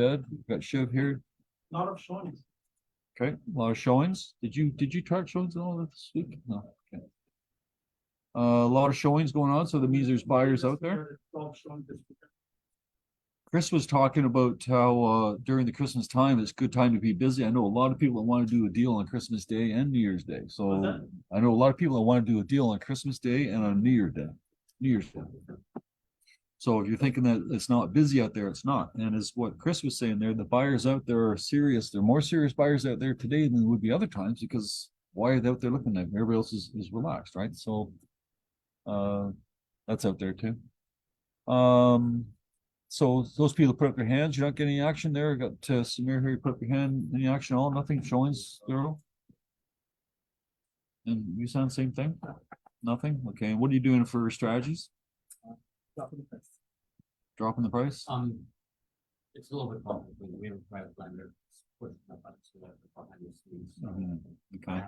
We've got Shiv here. A lot of showings. Okay, a lot of showings. Did you track showings and all this week? No. Okay. A lot of showings going on, so that means there's buyers out there. Chris was talking about how during the Christmas time, it's a good time to be busy. I know a lot of people that want to do a deal on Christmas Day and New Year's Day. So I know a lot of people that want to do a deal on Christmas Day and on New Year's Day. So if you're thinking that it's not busy out there, it's not. And as what Chris was saying there, the buyers out there are serious. They're more serious buyers out there today than would be other times, because why are they out there looking at them? Everybody else is relaxed, right? So that's out there too. So those people put up their hands. You're not getting any action there. I got Samir here. Put up your hand. Any action at all? Nothing. Showings, zero. And you sound same thing. Nothing. Okay. And what are you doing for strategies? Dropping the price. Dropping the price. It's a little bit complicated. We have a private lender. Okay.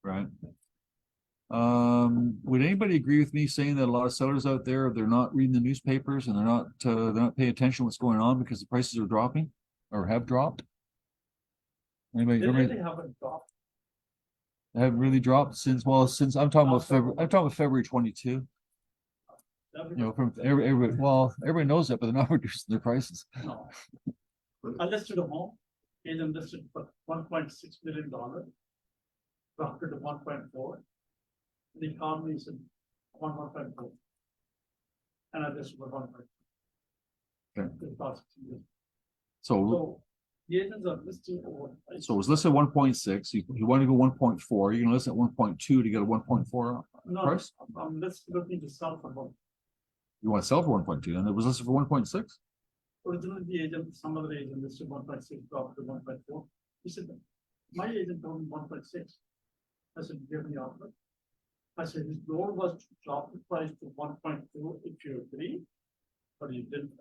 Right. Would anybody agree with me saying that a lot of sellers out there, they're not reading the newspapers and they're not paying attention to what's going on because the prices are dropping or have dropped? Anybody haven't dropped. Have really dropped since I'm talking about February 22. You know, from everybody knows that, but they're not reducing their prices. No. I listed a home, agent listed for $1.6 million, dropped it to 1.4. The economy is 1.4, and I listed for 1.4. Okay. So the agents are listing over. So it was listed at 1.6. You want to go 1.4. You're gonna list at 1.2 to get a 1.4 price. I'm looking to sell for one. You want to sell for 1.2, and it was listed for 1.6. Originally, the agent, some other agent listed 1.6, dropped to 1.4. He said, my agent told me 1.6. I said, give me offer. I said, his goal was to drop the price to 1.2 if you agree, but you didn't.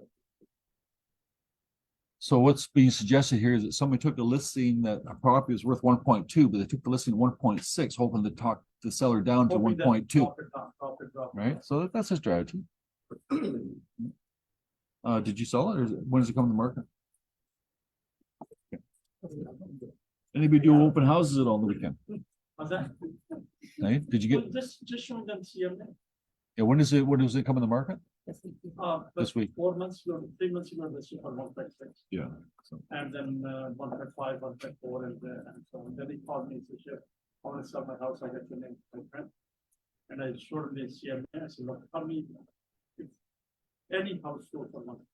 So what's being suggested here is that somebody took a listing that a property was worth 1.2, but they took the listing at 1.6, hoping to talk the seller down to 1.2. Right? So that's a strategy. Did you sell it, or when does it come to the market? Okay. Anybody do open houses at all on the weekend? Hey, did you get just showing them CMA? Yeah, when does it come in the market? This week. 4 months ago, 3 months ago, this year for 1.6. Yeah. So. And then 1.5, 1.4, and so on. Then he called me and said, I want to sell my house. I got your name, my friend. And I showed him the CMA. I said, look, tell me if any house sold for money.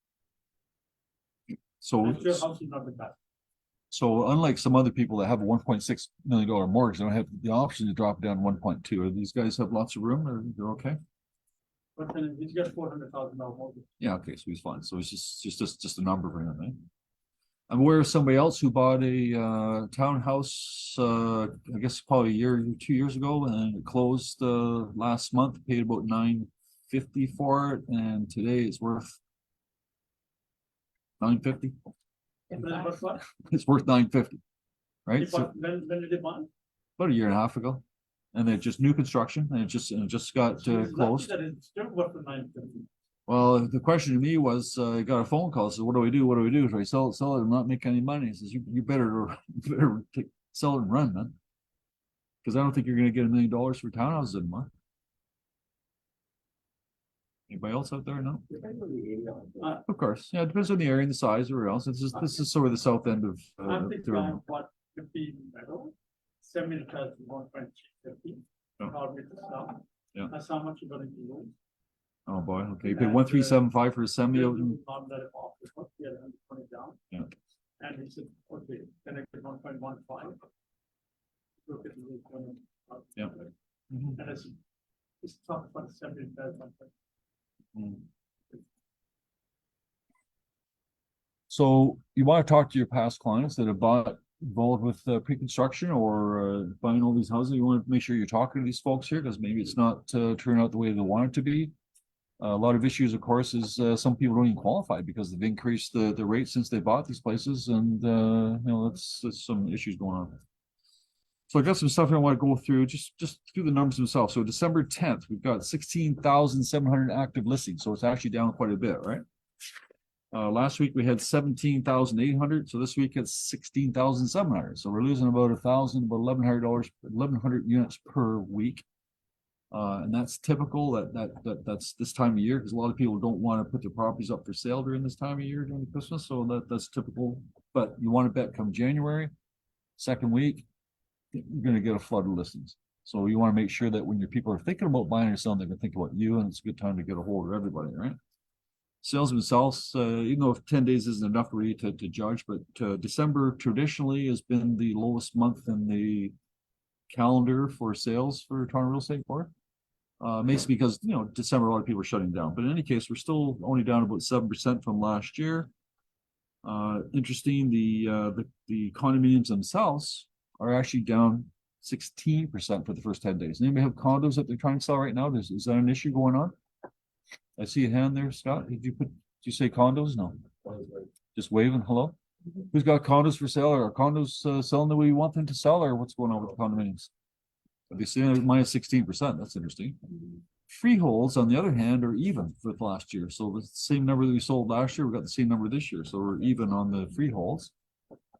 So your house is not the best. So unlike some other people that have a $1.6 million mortgage, they don't have the option to drop it down 1.2. Are these guys have lots of room, or they're okay? But then he's got $400,000 mortgage. Yeah, okay, so he's fine. So it's just a number for him, right? I'm aware of somebody else who bought a townhouse, I guess probably 2 years ago, and it closed last month. Paid about $950 for it, and today it's worth $950. It's worth $950, right? So when did they buy? About a year and a half ago, and it's just new construction, and it just got closed. It's still worth $950. Well, the question to me was, I got a phone call. So what do we do? What do we do? Do I sell it and not make any money? He says, you better sell it and run, man. Because I don't think you're going to get $1 million for townhouses anymore. Anybody else out there? No. Of course, yeah. It depends on the area and the size, or else. This is sort of the south end of. I think what 50 metal, 70 plus 1.350. Yeah. That's how much you're going to lose. Oh boy. Okay. You pay 1,375 for a semi. Yeah. And he said, okay, then I get 1.15. Yeah. And I said, it's tough for 75. So you want to talk to your past clients that have bought involved with pre-construction or buying all these houses. You want to make sure you're talking to these folks here, because maybe it's not turning out the way they want it to be. A lot of issues, of course, is some people don't even qualify because they've increased the rate since they bought these places, and that's some issues going on. So I got some stuff I want to go through, just through the numbers themselves. So December 10th, we've got 16,700 active listings. So it's actually down quite a bit, right? Last week we had 17,800, so this week it's 16,700. So we're losing about about $1,100, 1,100 units per week. And that's typical. That's this time of year, because a lot of people don't want to put their properties up for sale during this time of year during Christmas. So that's typical. But you want to bet come January, second week, you're going to get a flood of listings. So you want to make sure that when your people are thinking about buying or selling, they're going to think about you, and it's a good time to get a hold of everybody, right? Sales themselves, even though 10 days isn't enough really to judge, but December traditionally has been the lowest month in the calendar for sales for Toronto Real Estate Board. Basically because, December, a lot of people are shutting down. But in any case, we're still only down about 7% from last year. Interesting, the condominiums themselves are actually down 16% for the first 10 days. Anybody have condos that they're trying to sell right now? Is that an issue going on? I see a hand there, Scott. Did you say condos? No. Just waving. Hello. Who's got condos for sale? Or are condos selling the way you want them to sell, or what's going on with the condominiums? Are they saying minus 16%? That's interesting. Freeholds, on the other hand, are even with last year. So the same number that we sold last year, we got the same number this year. So we're even on the freeholds.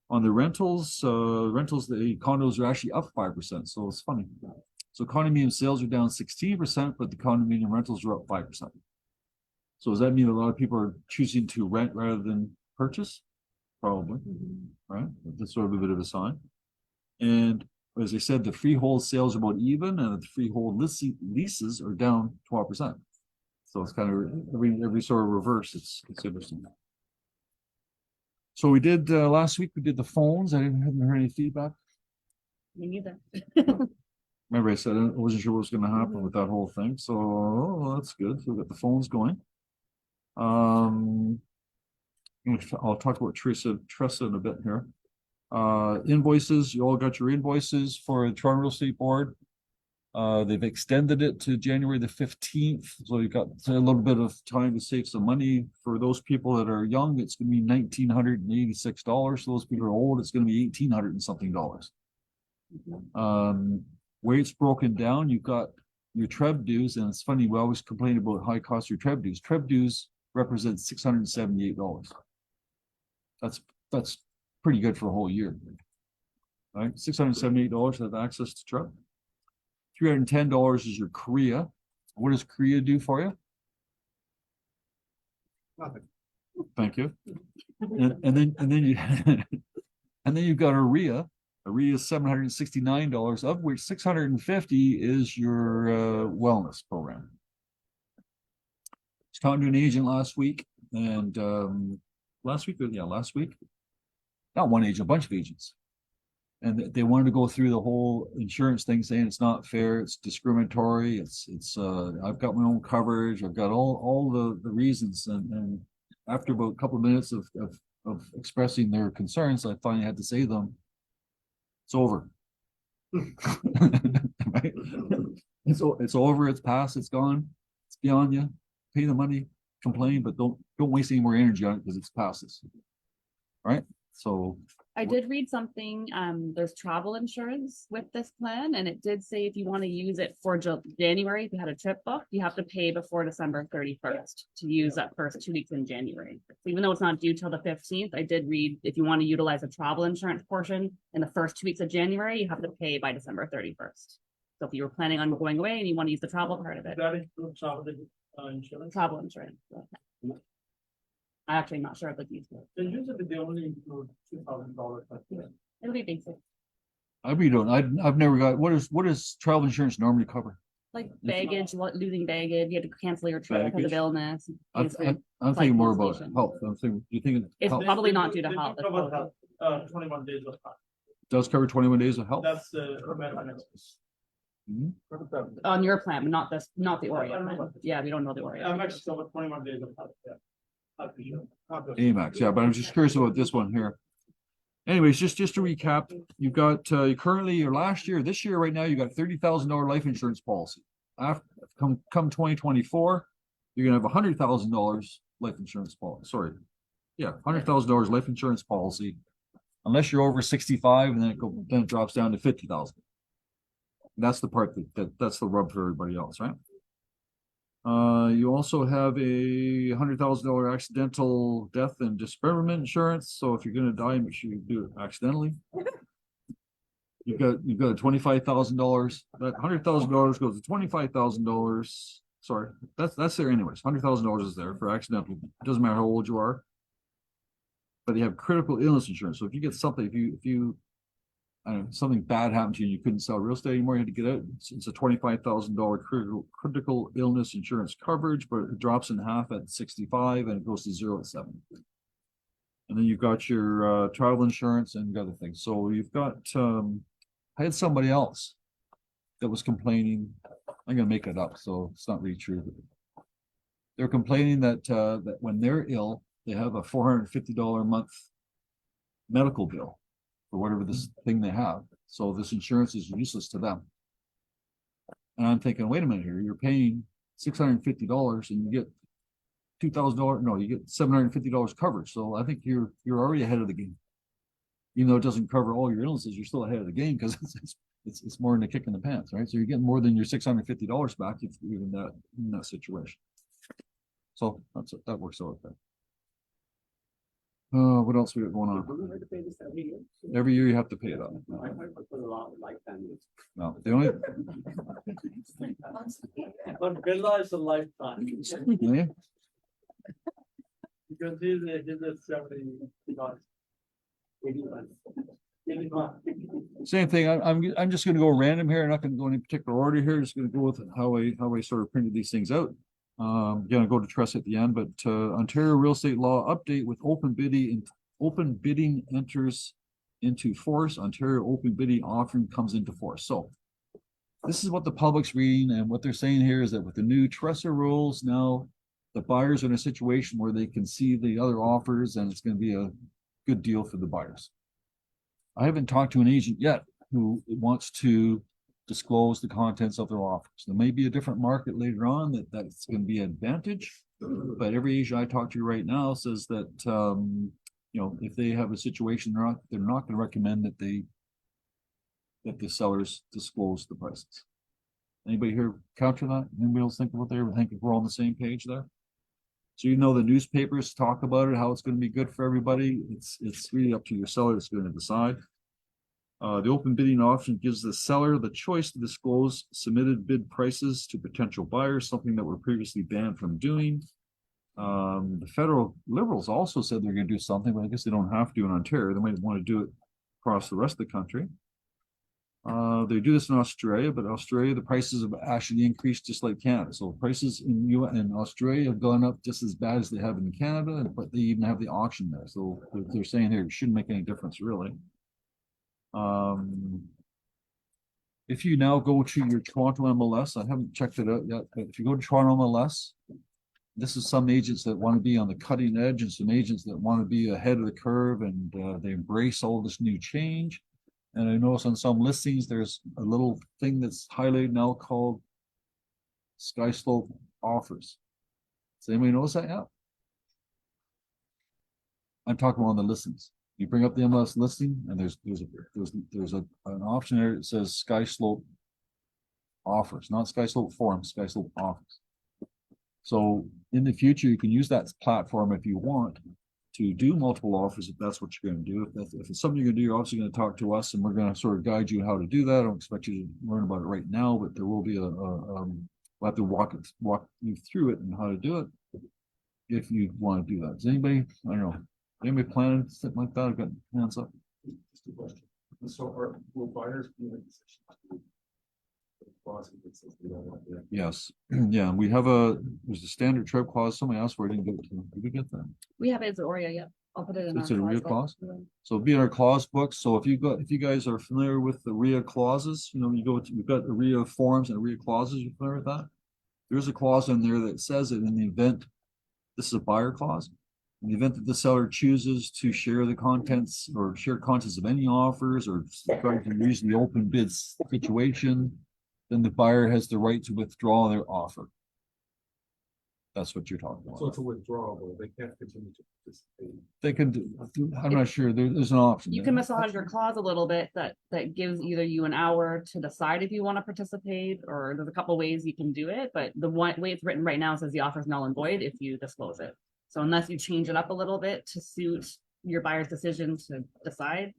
On the rentals, the condos are actually up 5%. So it's funny. So condominium sales are down 16%, but the condominium rentals are up 5%. So does that mean a lot of people are choosing to rent rather than purchase? Probably, right? That's sort of a bit of a sign. And as I said, the freehold sales are about even, and the freehold leases are down 12%. So it's kind of every sort of reverse. It's interesting. So we did last week. We did the phones. I haven't heard any feedback. Me neither. Remember, I said I wasn't sure what was going to happen with that whole thing. So that's good. So we got the phones going. I'll talk about Tressa in a bit here. Invoices, you all got your invoices for the Toronto Real Estate Board. They've extended it to January the 15th. So you've got a little bit of time to save some money. For those people that are young, it's going to be $1,986. For those people who are old, it's going to be $1,800 and something dollars. Where it's broken down, you've got your TREB dues, and it's funny, we always complain about high cost of your TREB dues. TREB dues represent $678. That's pretty good for a whole year. Right? $678 to have access to TREB. $310 is your CREA. What does CREA do for you? Nothing. Thank you. And then you and then you've got a REA. A REA is $769, of which $650 is your wellness program. I was talking to an agent last week, and last week, not one agent, a bunch of agents. And they wanted to go through the whole insurance thing, saying it's not fair, it's discriminatory, it's I've got my own coverage, I've got all the reasons. And after about a couple of minutes of expressing their concerns, I finally had to say to them, it's over. Right? It's over, it's past, it's gone, it's beyond you. Pay the money, complain, but don't waste any more energy on it because it's past us. Right? So I did read something, there's travel insurance with this plan, and it did say if you want to use it for January, if you had a trip booked, you have to pay before December 31st to use that first 2 weeks in January. So even though it's not due till the 15th, I did read if you want to utilize a travel insurance portion in the first 2 weeks of January, you have to pay by December 31st. So if you were planning on going away and you want to use the travel part of it. That includes travel insurance. Travel insurance. I'm actually not sure if it's useful. So usually they only include $2,000 per year. It'll be basic, I really don't. I've never got. What does travel insurance normally cover? like baggage, losing baggage, you have to cancel your trip because of Baggage? illness. I'm flight thinking more about cancellation. health. I'm thinking. You think It's health probably not due to They health. do cover health, 21 days of health. does cover 21 days of health? That's American Express. Mhm. On your plan, but not the Oreo plan. Yeah, we don't know the Oreo. Amex cover 21 days of health, yeah. Health insurance. AMAX, yeah, but I'm just curious about this one here. Anyways, just to recap, you've got currently your last year, this year right now, you got $30,000 life insurance policy. After come 2024, you're gonna have $100,000 life insurance policy. Sorry, yeah, $100,000 life insurance policy, unless you're over 65, and then it drops down to 50,000. That's the part that's the rub for everybody else, right? You also have a $100,000 accidental death and dismemberment insurance. So if you're gonna die, make sure you do it accidentally. You've got $25,000. That $100,000 goes to $25,000. Sorry, that's there anyways. $100,000 is there for accidental. It doesn't matter how old you are. But you have critical illness insurance. So if you get something, if you I don't know, something bad happened to you and you couldn't sell real estate anymore, you had to get out. It's a $25,000 critical illness insurance coverage, but it drops in half at 65 and it goes to 0 at 70. And then you've got your travel insurance and other things. So you've got I had somebody else that was complaining. I'm gonna make it up, so it's not really true. They're complaining that that when they're ill, they have a $450 a month medical bill for whatever this thing they have. So this insurance is useless to them. And I'm thinking, wait a minute here, you're paying $650 and you get $2,000. No, you get $750 coverage. So I think you're already ahead of the game. Even though it doesn't cover all your illnesses, you're still ahead of the game because it's more than a kick in the pants, right? So you're getting more than your $650 back if you're in that situation. So that works out okay. What else we got going on? Don't we have to pay this every year? Every year you have to pay it up. I might put a lot of lifetime. No, the only But Bella is a lifetime. yeah, Because he's a 70. 81. 81. same thing. I'm just going to go random here. I'm not going to go in any particular order here. Just going to go with how I sort of printed these things out. Gonna go to trust at the end, but Ontario real estate law update with open bidding enters into force. Ontario open bidding offering comes into force. So this is what the public's reading, and what they're saying here is that with the new Tresser rules, now the buyers are in a situation where they can see the other offers, and it's going to be a good deal for the buyers. I haven't talked to an agent yet who wants to disclose the contents of their offers. There may be a different market later on that's going to be an advantage, but every agent I talk to right now says that you know, if they have a situation, they're not going to recommend that the sellers disclose the prices. Anybody here counter that? Anybody else think about there? I think we're all on the same page there. So you know the newspapers talk about it, how it's going to be good for everybody. It's really up to your seller that's going to decide. The open bidding option gives the seller the choice to disclose submitted bid prices to potential buyers, something that were previously banned from doing. The federal Liberals also said they're going to do something, but I guess they don't have to in Ontario. They might want to do it across the rest of the country. They do this in Australia, but Australia, the prices have actually increased just like Canada. So prices in Australia have gone up just as bad as they have in Canada, but they even have the auction there. So they're saying here it shouldn't make any difference really. If you now go to your Toronto MLS, I haven't checked it out yet, but if you go to Toronto MLS, this is some agents that want to be on the cutting edge and some agents that want to be ahead of the curve, and they embrace all this new change. And I notice on some listings, there's a little thing that's highlighted now called Sky Slope offers. Does anybody notice that yet? I'm talking about on the listings. You bring up the MLS listing, and there's an option there that says Sky Slope offers, not Sky Slope forms, Sky Slope offers. So in the future, you can use that platform if you want to do multiple offers, if that's what you're going to do. If it's something you're going to do, you're obviously going to talk to us, and we're going to sort of guide you how to do that. I don't expect you to learn about it right now, but there will be we'll have to walk you through it and how to do it if you want to do that. Does anybody, I don't know, anybody planning something like that? I've got hands up. Just a question. So will buyers be in a position to clause if it says they don't want that? Yes, yeah, there's a standard trip clause. Somebody asked for it, I didn't get it to them. Did we get that? We have it as Oria, yeah. I'll put it in. It's our a Rea clause clause? book. So it'll be in our clause book. So if you guys are familiar with the Rea clauses, you know, you've got the Rea forms and Rea clauses. You familiar with that? There's a clause in there that says that in the event, this is a buyer clause. In the event that the seller chooses to share the contents or share contents of any offers or try to use the open bids situation, then the buyer has the right to withdraw their offer. That's what you're talking So about. it's a withdrawal, they can't continue to participate. They can, I'm not sure, there's an option. You there. can massage your clause a little bit that gives either you an hour to decide if you want to participate, or there's a couple ways you can do it, but the one way it's written right now says the offer is null and void if you disclose it. So unless you change it up a little bit to suit your buyer's decision to decide,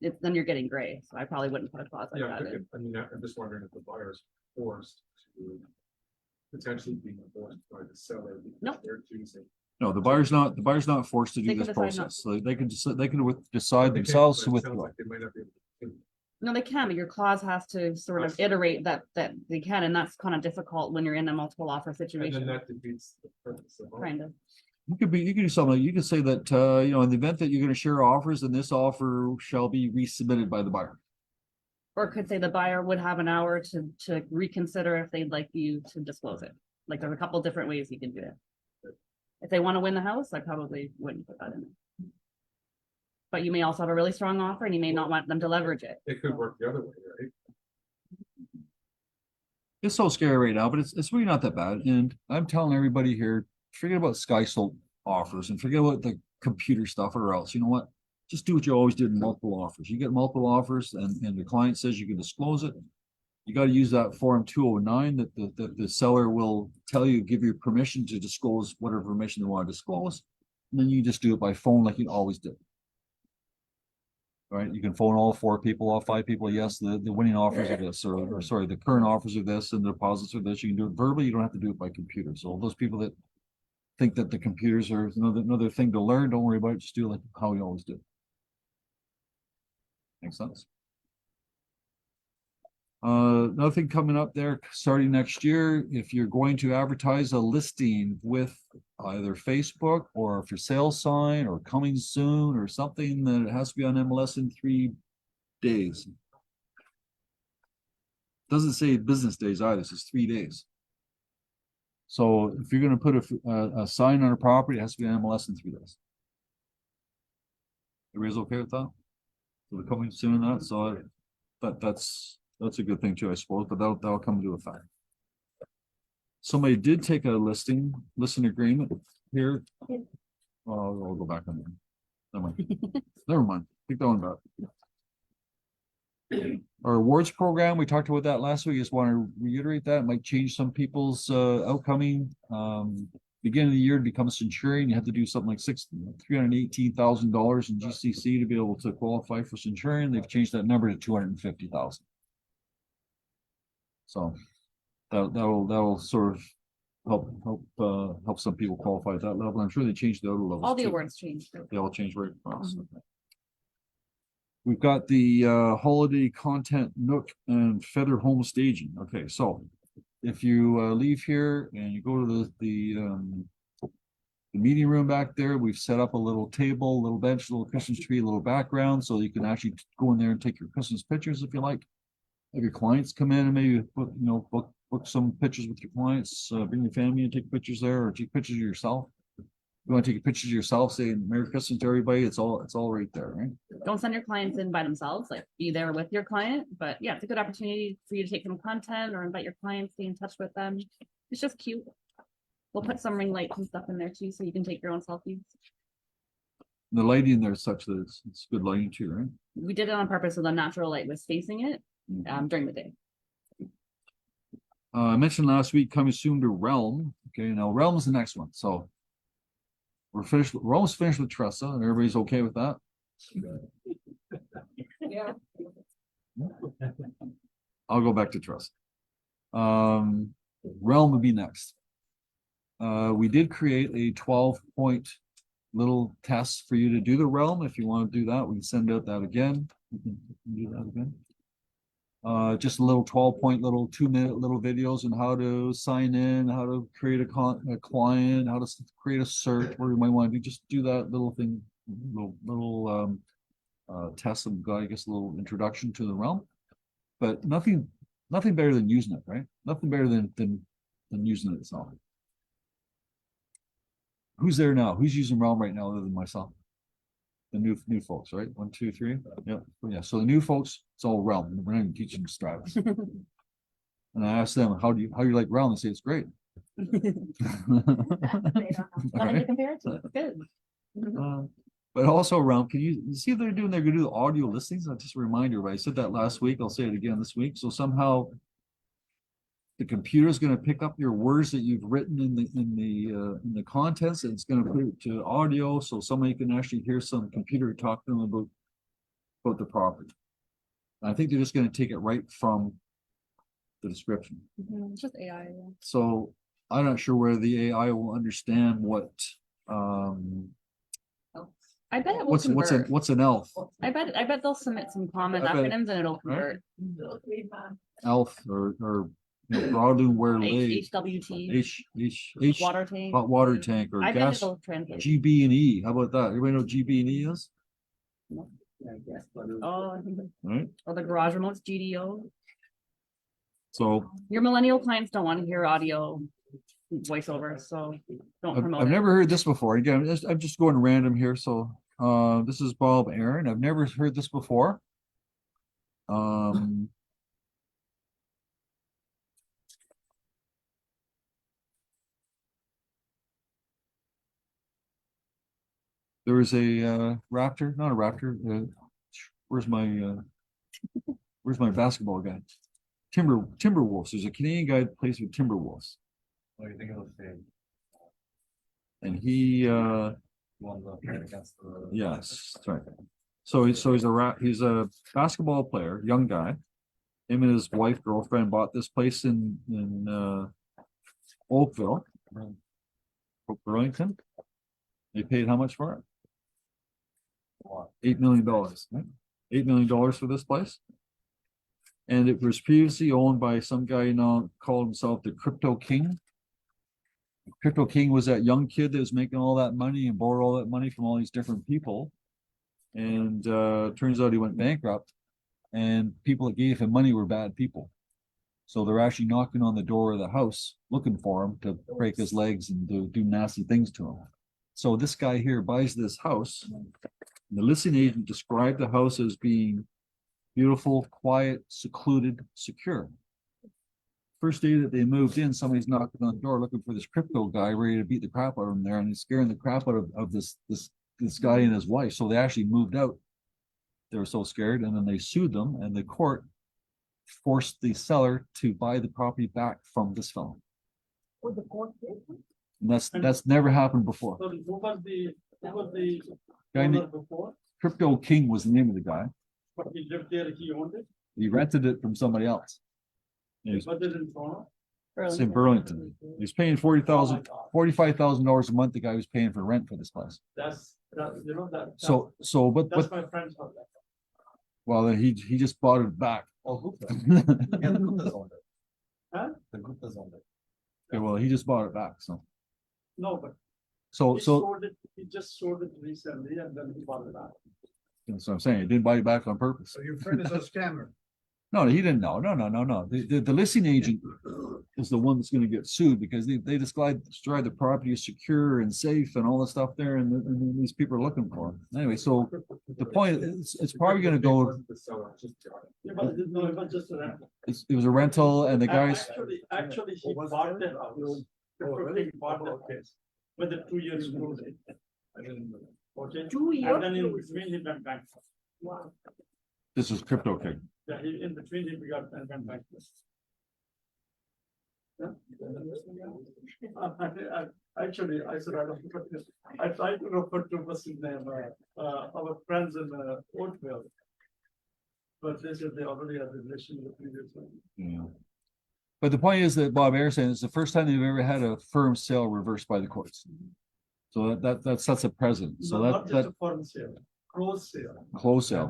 then you're getting gray. So I probably wouldn't put a clause like Yeah, that in. I mean, I'm just wondering if the buyer's forced to potentially being forced by the seller. because Nope. They're choosing. No, the buyer's not forced to They do can this decide not process. So they can decide decide They can't, themselves but to it sounds withdraw. like they might not be able to do it. No, they can, but your clause has to sort of iterate that they can, and that's kind of difficult when you're in a multiple offer And then situation, that defeats the purpose of. kind of. You can do something, you can say that, in the event that you're gonna share offers, then this offer shall be resubmitted by the buyer. Or could say the buyer would have an hour to reconsider if they'd like you to disclose it. Like there's a couple different ways you can do it. If they want to win the house, I probably wouldn't put that in there. But you may also have a really strong offer and you may not want them to leverage it. It could work the other way, right? It's so scary right now, but it's really not that bad. And I'm telling everybody here, forget about Sky Sold offers and forget about the computer stuff, or else, you know what? Just do what you always did in multiple offers. You get multiple offers and the client says you can disclose it. You got to use that form 209 that the seller will tell you, give you permission to disclose whatever information they want to disclose. And then you just do it by phone like you always did. Right? You can phone all 4 people, all 5 people. Yes, the winning offers are this, or sorry, the current offers are this and the deposits are this. You can do it verbally. You don't have to do it by computer. So those people that think that the computers are another thing to learn, don't worry about it. Just do it like how we always do. Makes sense. Nothing coming up there starting next year. If you're going to advertise a listing with either Facebook or a for sale sign or coming soon or something, then it has to be on MLS in 3 days. Doesn't say business days either, it says 3 days. So if you're going to put a sign on a property, it has to be on MLS in 3 days. Everybody's okay with that? So they're coming soon on that, so that's a good thing too, I suppose, but that'll come into effect. Somebody did take a listing agreement here. I'll go back on there. Never mind. Keep going about it. Our awards program, we talked about that last week. Just want to reiterate that. It might change some people's outcoming. Beginning of the year to become a Centurion, you have to do something like $318,000 in GCC to be able to qualify for Centurion. They've changed that number to 250,000. So that'll sort of help some people qualify at that level. I'm sure they changed the other levels. All the too. awards changed. They all changed right across. Mhm. We've got the holiday content nook and feather home staging. Okay, so if you leave here and you go to the meeting room back there, we've set up a little table, little bench, little Christmas tree, little background, so you can actually go in there and take your Christmas pictures if you like. Have your clients come in and maybe book some pictures with your clients. Bring your family and take pictures there, or take pictures of yourself. You want to take pictures of yourself, saying Merry Christmas to everybody. It's all right there, right? Don't send your clients in by themselves, like be there with your client, but yeah, it's a good opportunity for you to take some content or invite your clients, stay in touch with them. It's just cute. We'll put some ring lights and stuff in there too, so you can take your own selfies. The lighting there is such that it's good lighting too, right? We did it on purpose so the natural light was facing it during the day. I mentioned last week coming soon to Realm. Okay, now Realm is the next one. So we're almost finished with Tressa, and everybody's okay with that. Yeah. I'll go back to Tressa. Realm would be next. We did create a 12-point little test for you to do the Realm. If you want to do that, we can send out that again. We can do that again. Just a little 12-point little 2-minute little videos on how to sign in, how to create a client, how to create a search, where you might want to just do that little thing, little test and I guess a little introduction to the Realm. But nothing better than using it, right? Nothing better than using it itself. Who's there now? Who's using Realm right now other than myself? The new folks, right? 1, 2, 3. Yeah. So the new folks, it's all Realm. We're not even teaching Stratus. And I asked them, how do you like Realm? They say it's great. Nothing to compare it to. It's good. But also around, can you see if they're gonna do audio listings? Just a reminder, right? I said that last week. I'll say it again this week. So somehow the computer's gonna pick up your words that you've written in the contents, and it's gonna put it to audio, so somebody can actually hear some computer talk to them about the property. I think they're just gonna take it right from the description. It's just AI. Yeah. So I'm not sure whether the AI will understand what I bet it will convert. what's an elf? I bet they'll submit some common I bet- acronyms and it'll right? convert. Elf or broadloom where lay HWT, H water tank. hot water tank or I bet gas it'll translate. GB and E. How about that? Everybody know what GB and E is? Oh, Right? or the garage remotes, GDO. So Your millennial clients don't want to hear audio voiceover, so don't promote I've it. never heard this before. Again, I'm just going random here. So this is Bob Aaron. I've never heard this before. There was a raptor, not a raptor. Where's my basketball guy? Timberwolves. There's a Canadian guy that plays with Timberwolves, What do you think of the thing? and he Won the fight against the. yes, that's right. So he's a basketball player, young guy. Him and his wife, girlfriend bought this place in Oakville, Burlington. They paid how much for it? $8 million. Right? $8 million for this place. And it was previously owned by some guy now called himself the Crypto King. Crypto King was that young kid that was making all that money and borrowed all that money from all these different people. And turns out he went bankrupt, and people that gave him money were bad people. So they're actually knocking on the door of the house looking for him to break his legs and do nasty things to him. So this guy here buys this house. The listing agent described the house as being beautiful, quiet, secluded, secure. First day that they moved in, somebody's knocking on the door looking for this crypto guy ready to beat the crap out of him there, and he's scaring the crap out of this guy and his wife. So they actually moved out. They were so scared, and then they sued them, and the court forced the seller to buy the property back from this fellow. And that's never happened before. So who was the Guy owner named before? Crypto King was the name of the guy. But he lived there, he owned it, He rented it from somebody else. but they didn't own It's in Burlington. He's paying $45,000 a month. The guy was paying for rent for this place. That's, you know, that. But That's my friend's house. well, then he just bought it back. Oh, Gupta. Yeah, the Guptas owned it. Huh? The Guptas owned it. Okay, well, he just bought it back. No, but So he just sold it recently and then he bought it back. that's what I'm saying. He didn't buy it back on purpose. So your friend is a scammer. No, he didn't know. No. The listing agent is the one that's going to get sued because they described the property as secure and safe and all the stuff there, and these people are looking for him. Anyway, so the point is, it's probably going to go. Yeah, but it was just a rental. It was a rental, and the guys. Actually, he bought the house. He bought the house with the 2 years close. Okay. 2 years. And then in between he went bankrupt. Wow. This is Crypto King. Yeah, in between he got and went bankrupt. Yeah. Actually, I said, I tried to refer to what's his name, our friends in Oakville. But they said they already had a relation with the previous one. Yeah. But the point is that Bob Ayer saying it's the first time they've ever had a firm sale reversed by the courts. So that sets a precedent. So No, not just that a foreign sale, closed sale. close sale.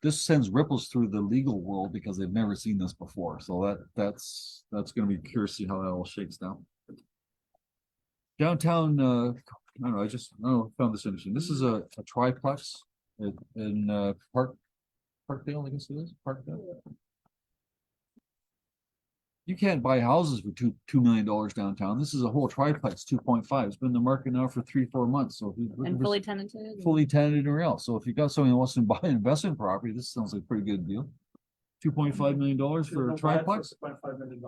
This sends ripples through the legal world because they've never seen this before. So that's going to be curious to see how that all shakes down. Downtown, I don't know. I found this interesting. This is a triplex in Parkdale, I guess it is Parkdale. You can't buy houses for $2 million downtown. This is a whole triplex, 2.5. It's been in the market now for 3-4 months. So if you're looking And for fully tenanted. fully tenanted or else. So if you got someone who wants to buy an investment property, this sounds like a pretty good deal. $2.5 million for a triplex? $2.5 million.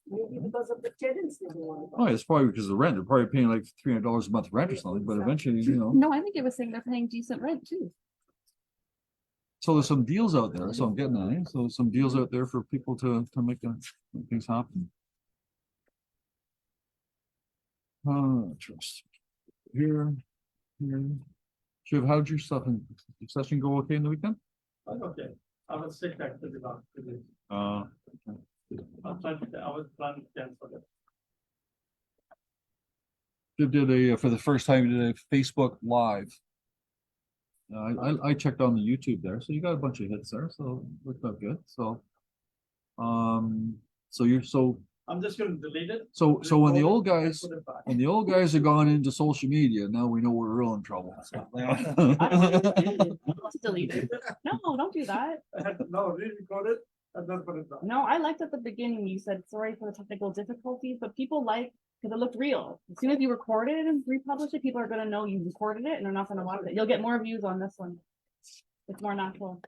Maybe because of the tenants they don't want to Oh, buy. it's probably because of the rent. They're probably paying like $300 a month rent or something, but eventually, you know. No, I think it was saying they're paying decent rent too. So there's some deals out there. So I'm getting at it. So some deals out there for people to make things happen. Trust. Here. Shiv, how'd your stuff in session go okay in the weekend? Okay, I was sick actually last 2 days. Uh, I was planning to cancel it. Shiv did for the first time, did a Facebook Live. I checked on the YouTube there, so you got a bunch of hits there, so it looked up good. So, I'm just gonna delete it. So when the old and guys, put it back. when the old guys are gone into social media, now we know we're real in trouble. Let's delete it. No, don't do that. No, re-record it and then put it back. No, I liked at the beginning, you said, sorry for the technical difficulties, but people like, because it looked real. As soon as you record it and republish it, people are gonna know you recorded it and they're not gonna watch it. You'll get more views on this one. It's more natural.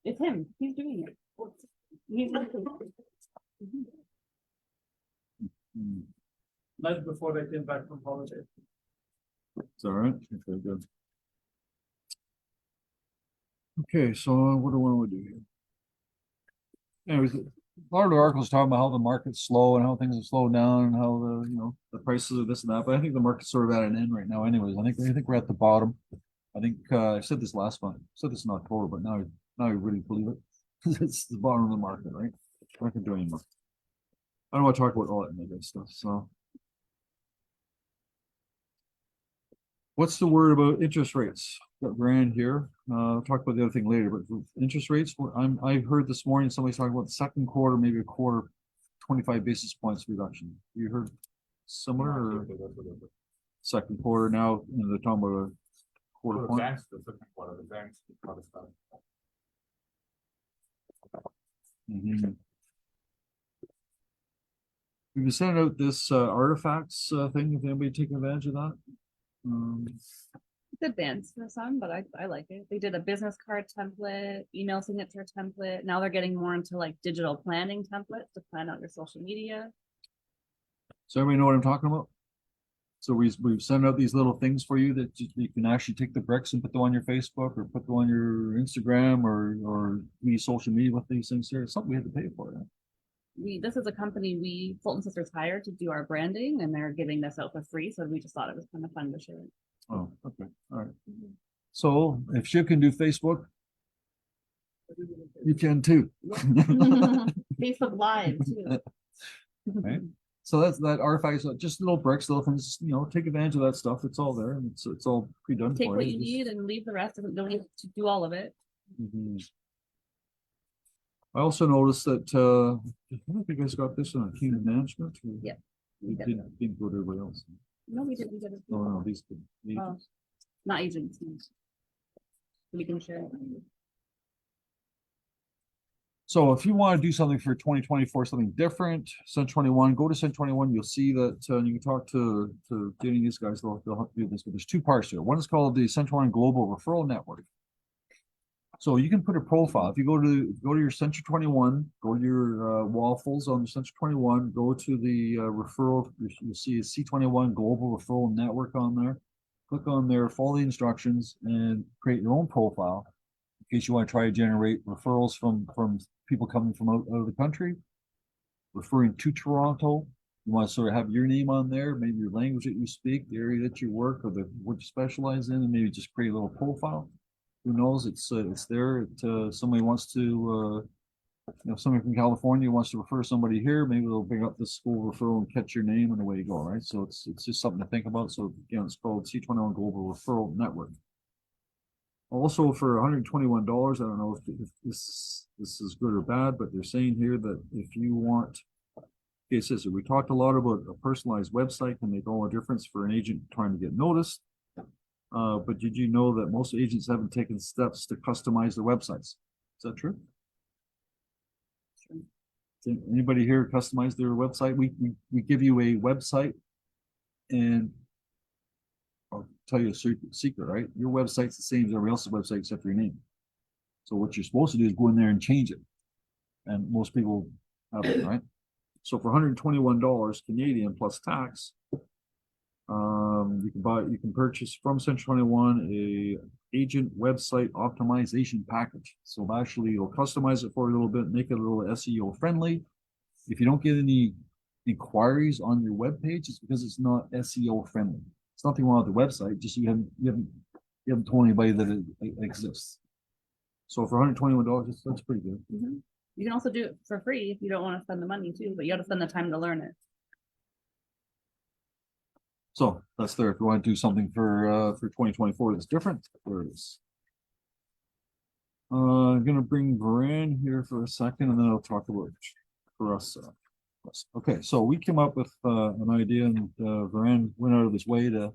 It's him. He's doing it. He's Hmm, Night before I came back from holiday. It's all right. Okay, good. Okay, so what do I want to do here? Anyways, a lot of the articles talking about how the market's slow and how things have slowed down and how the prices are this and that, but I think the market's sort of at an end right now anyways. I think we're at the bottom. I think I said this last month, I said this in October, but now I really believe it. It's the bottom of the market, right? I can do anymore. I don't want to talk about all that negative stuff, so. What's the word about interest rates? Got Rand here. I'll talk about the other thing later, but interest rates, I heard this morning somebody's talking about the second quarter, maybe a quarter, 25 basis points reduction. You heard similar or second quarter now, they're talking about a quarter point? Mhm. We've been sending out this artifacts thing. If anybody taking advantage of that? It's advanced for some, but I like it. They did a business card template, email signature template. Now they're getting more into like digital planning templates to plan out your social media. So everybody know what I'm talking about? So we've sent out these little things for you that you can actually take the bricks and put them on your Facebook or put them on your Instagram or any social media with these things here. It's something we have to pay for. Yeah? This is a company Fulton Sisters hired to do our branding, and they're giving this out for free. So we just thought it was kind of fun to share. Oh, okay. All right. So if Shiv can do Facebook, you can too. Facebook Live too. Right. So that's that artifacts, just little bricks, little things, take advantage of that stuff. It's all there and it's all pre-done Take for what you. you need and leave the rest. Don't need to do all of it. Mhm. I also noticed that, I don't know if you guys got this on team management. Or Yeah, We didn't go to everybody else. No, we didn't get it. Oh, no, these. Oh, not agents. No. We can share it. So if you want to do something for 2024, something different, Cent 21, go to Cent 21. You'll see that you can talk to any of these guys. They'll help you do this. But there's two parts here. One is called the Cent 21 Global Referral Network. So you can put a profile. If you go to your Century 21, go to your waffles on the Century 21, go to the referral. You'll see a C21 Global Referral Network on there. Click on there, follow the instructions, and create your own profile in case you want to try to generate referrals from people coming from out of the country, referring to Toronto. You want to sort of have your name on there, maybe your language that you speak, the area that you work, or what you specialize in, and maybe just create a little profile. Who knows? It's there. Somebody wants to, somebody from California wants to refer somebody here. Maybe they'll bring up this school referral and catch your name and away you go. Right. So it's just something to think about. So again, it's called C21 Global Referral Network. Also for $121, I don't know if this is good or bad, but they're saying here that if you want, okay, it says we talked a lot about a personalized website can make all the difference for an agent trying to get noticed. But did you know that most agents haven't taken steps to customize their websites? Is that true? Did anybody here customize their website? We give you a website and I'll tell you a secret, right? Your website's the same as everybody else's website except for your name. So what you're supposed to do is go in there and change it. And most people haven't, right? So for $121 Canadian plus tax, you can purchase from Central 21 a agent website optimization package. So actually you'll customize it for a little bit, make it a little SEO friendly. If you don't get any inquiries on your web page, it's because it's not SEO friendly. It's nothing wrong with the website, just you haven't told anybody that it exists. So for $121, that's pretty good. You can also do it for free if you don't want to spend the money too, but you got to spend the time to learn it. So that's there. If you want to do something for 2024 that's different, there it is. I'm gonna bring Varan here for a second, and then I'll talk about for us. Okay, so we came up with an idea, and Varan went out of his way to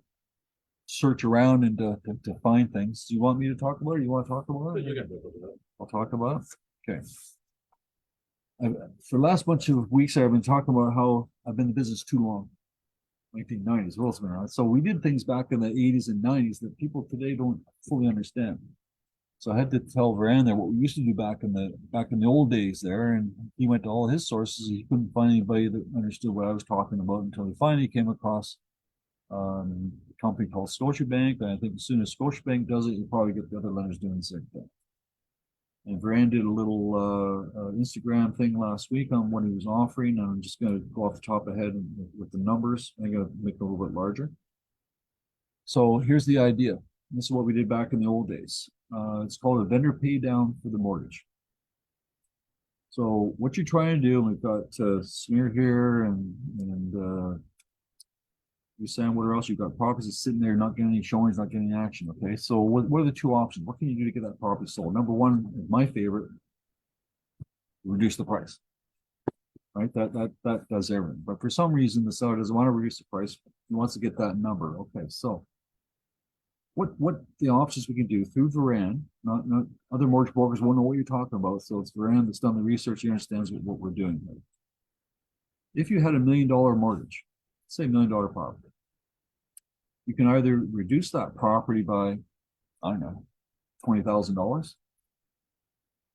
search around and to find things. Do you want me to talk about it? You want to talk about it? I'll talk about it. Okay. For the last bunch of weeks, I've been talking about how I've been in the business too long. 1990s, well, it's been around. So we did things back in the 80s and 90s that people today don't fully understand. So I had to tell Varan there what we used to do back in the old days there, and he went to all his sources. He couldn't find anybody that understood what I was talking about until he finally came across a company called Scotiabank. And I think as soon as Scotiabank does it, you'll probably get the other lenders doing the same thing. And Varan did a little Instagram thing last week on what he was offering. And I'm just going to go off the top of the head with the numbers. I'm going to make it a little bit larger. So here's the idea. This is what we did back in the old days. It's called a vendor pay down for the mortgage. So what you're trying to do, and we've got Smear here and you saying what else? You've got properties sitting there, not getting any showings, not getting any action. Okay, so what are the two options? What can you do to get that property sold? Number one, my favorite, reduce the price. Right, that does everything. But for some reason, the seller doesn't want to reduce the price. He wants to get that number. Okay, so what the options we can do through Varan, not other mortgage brokers won't know what you're talking about. So it's Varan that's done the research. He understands what we're doing. If you had $1 million mortgage, say $1 million property, you can either reduce that property by, I don't know, $20,000.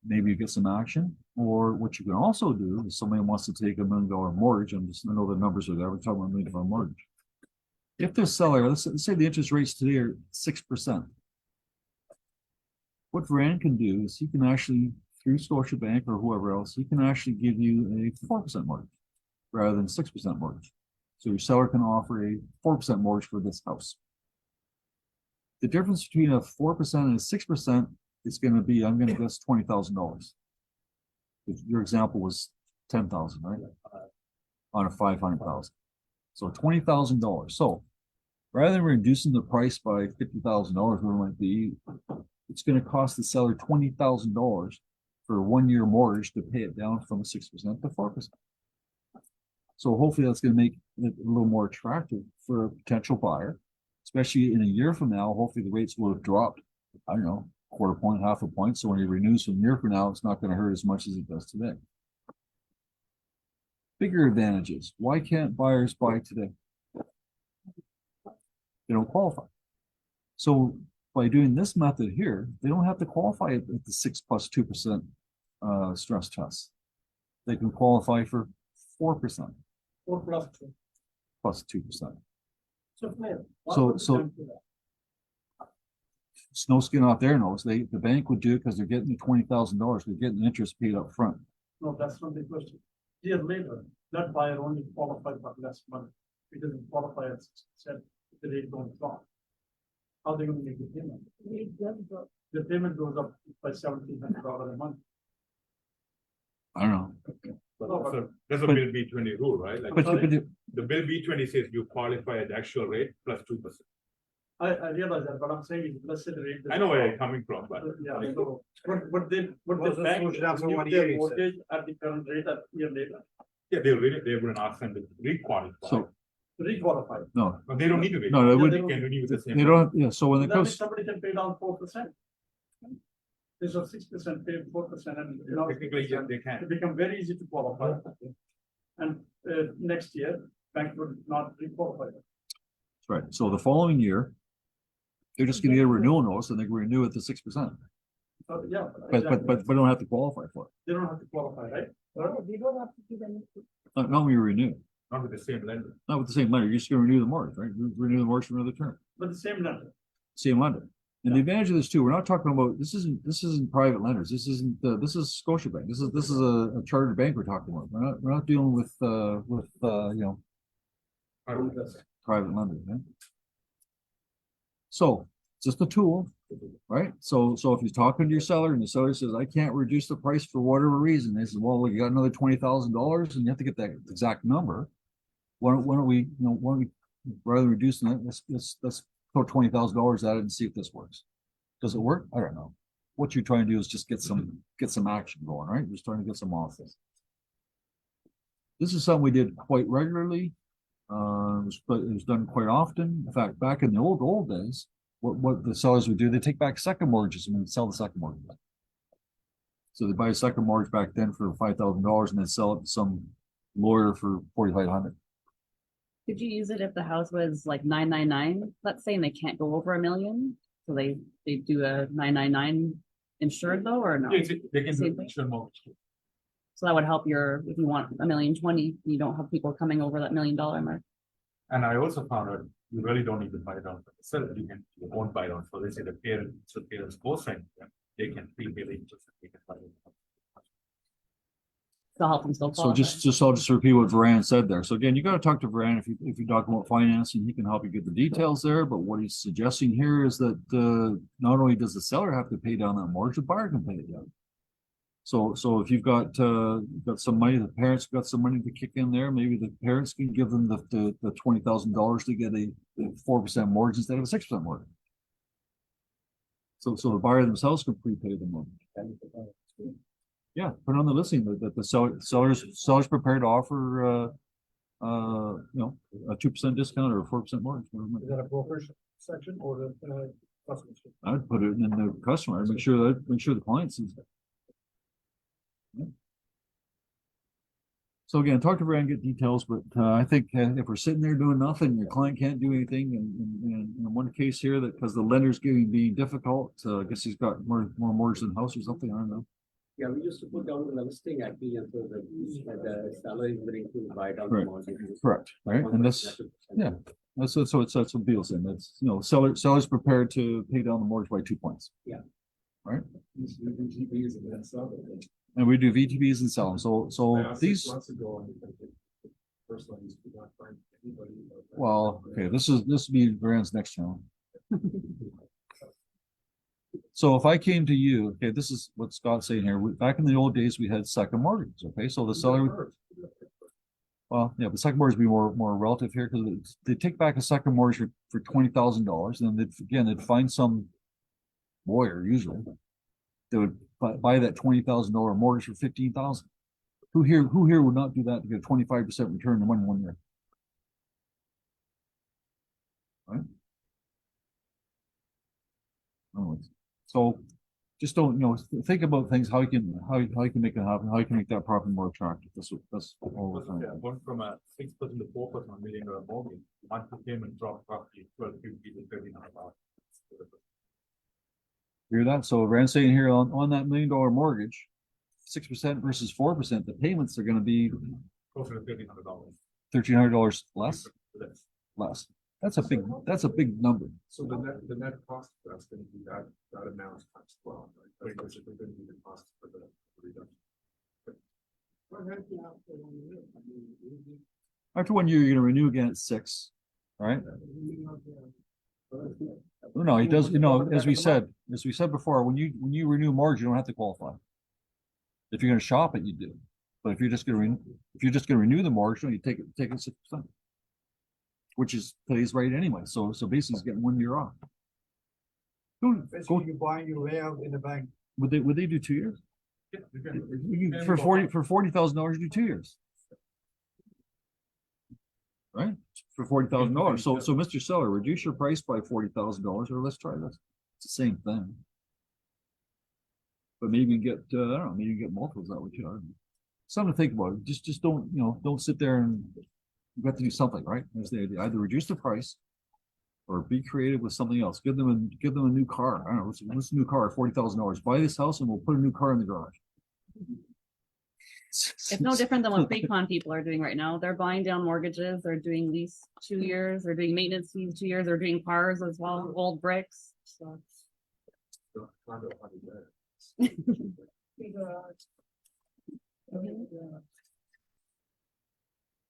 Maybe you get some action, or what you can also do is somebody wants to take $1 million mortgage. I know the numbers are there. We're talking about $1 million mortgage. If the seller, let's say the interest rates today are 6%. What Varan can do is he can actually, through Scotiabank or whoever else, he can actually give you a 4% mortgage rather than 6% mortgage. So your seller can offer a 4% mortgage for this house. The difference between a 4% and a 6% is going to be, I'm going to guess, $20,000. Your example was 10,000, right? On a 500,000. So $20,000. So rather than reducing the price by $50,000, whatever it might be, it's going to cost the seller $20,000 for a 1-year mortgage to pay it down from 6% to 4%. So hopefully that's going to make it a little more attractive for a potential buyer, especially in a year from now. Hopefully the rates will have dropped, I don't know, quarter point, half a point. So when he renews from a year from now, it's not going to hurt as much as it does today. Bigger advantages. Why can't buyers buy today? They don't qualify. So by doing this method here, they don't have to qualify at the 6 plus 2% stress test. They can qualify for 4%. 4 plus 2. Plus 2%. So It's no skin off their nose. The bank would do it because they're getting the $20,000. They're getting the interest paid up front. no, that's not the question. Year later, that buyer only qualified for less money. It doesn't qualify at 6%. The rate don't drop. How are they going to make the payment? The payment goes up by $1,700 a month. I don't know. So there's a Bill B20 rule, right? Like But the Bill B20 says you qualify at the actual rate plus 2%. I realize that, but I'm saying is let's say the rate. I know where you're coming from, but Yeah, so what the the bank solution after renew 1 their year, you said. mortgage at the current rate a year later, yeah, they're going to ask them to re-qualify. So re-qualify. no, But they don't need to re. No, they They wouldn't. can renew with the same. they don't. Yeah. So when it That means comes, somebody can pay down 4%. This was 6%, pay 4%, and now Technically, yes, they it can. become very easy to qualify. And next year, bank would not re-qualify. right. So the following year, They're just gonna get a renewal notice and they can renew it to 6%, Yeah. but don't have to qualify for it. They don't have to qualify, right? We don't have to give any. Not when you renew, Not with the same lender. not with the same lender. You're just gonna renew the mortgage, right? Renew the mortgage for another term, But the same number. same lender. And the advantage of this too, we're not talking about, this isn't private lenders. This isn't, this is Scotiabank. This is a chartered bank we're talking about. We're not dealing with, you know, private lenders, right? So, it's just a tool, right? So if you're talking to your seller and the seller says, I can't reduce the price for whatever reason, they say, well, you got another $20,000 and you have to get that exact number. Why don't we, rather than reducing it, let's throw $20,000 at it and see if this works. Does it work? I don't know. What you're trying to do is just get some action going, right? Just trying to get some offers. This is something we did quite regularly. It was done quite often. In fact, back in the old days, what the sellers would do, they take back second mortgages and sell the second mortgage. So they buy a second mortgage back then for $5,000 and then sell it to some lawyer for $4,500. Could you use it if the house was like 999, let's say, and they can't go over $1 million? So they do a 999 insured though, or no? Yeah, they can Same do thing. insurance mortgage. So that would help if you want 1,020,000, you don't have people coming over that $1 million mark. And I also found out you really don't need to buy down for the seller. You can, you won't buy down. So let's say the parents co-sign, they can prepay the interest. And they can buy it. So help them still So qualify. I'll just repeat what Varan said there. So again, you got to talk to Varan if you're talking about financing, he can help you get the details there. But what he's suggesting here is that not only does the seller have to pay down that mortgage, the buyer can pay it down. So if you've got some money, the parents got some money to kick in there, maybe the parents can give them the $20,000 to get a 4% mortgage instead of a 6% mortgage. So the buyer themselves can prepay the mortgage. Yeah, put it on the listing that the seller's prepared to offer a 2% discount or a 4% mortgage. Is that a brokerage section or the customer section? I'd put it in the customer, make sure the client sees it. So again, talk to Brad and get details, but I think if we're sitting there doing nothing, your client can't do anything. And in one case here, that because the lender's being difficult, I guess he's got more mortgage than house or something. I don't know. Yeah, we used to put down in the listing actually, and so the seller is willing to buy down Right. the mortgage. Correct, right? And that's that's what Beal's saying. That's seller's prepared to pay down the mortgage by 2 points. Yeah. Right. And we do VTBs and sell them. So these. Months ago, first one used to not find anybody. Well, okay, this will be Varan's next challenge. So if I came to you, okay, this is what Scott's saying here. Back in the old days, we had second mortgages. Okay, so the seller would. Well, yeah, but second mortgage would be more relative here because they take back a second mortgage for $20,000, and then they'd find some lawyer usually that would buy that $20,000 mortgage for $15,000. Who here would not do that to get a 25% return in 1 year? Right. So just don't, think about things, how you can make it happen, how you can make that property more attractive. That's all we're saying. Yeah, going from a 6% to 4% $1 million mortgage, monthly payment dropped roughly $1,250 to $1,300. Hear that? So Rand's saying here on that $1 million mortgage, 6% versus 4%, the payments are going to be Closer to $1,300. $1,300 less. Less. Less. That's a big number. So the net cost for that's going to be that amount times 12, right? Because it's going to be the cost for the reduction. After 1 year, you're going to renew again at 6, right? No, he does. As we said before, when you renew mortgage, you don't have to qualify. If you're going to shop it, you do. But if you're just going to renew the mortgage, you take it 6%, which is today's rate anyway. So basically, he's getting 1 year off. Basically, you buy your layout in the bank. Would they do 2 years? Yeah, you can. For $40,000, do 2 years, right? For $40,000. So Mr. Seller, reduce your price by $40,000, or let's try this. It's the same thing, but maybe you get I don't know, maybe you get multiples that way too. I don't know. Something to think about. Just don't sit there and you have to do something, right? There's the idea. Either reduce the price or be creative with something else. Give them a new car. I don't know, what's a new car, $40,000. Buy this house and we'll put a new car in the garage. It's no different than what pre-con people are doing right now. They're buying down mortgages, they're doing lease 2 years, they're doing maintenance fees 2 years, they're doing cars as well, old bricks, so.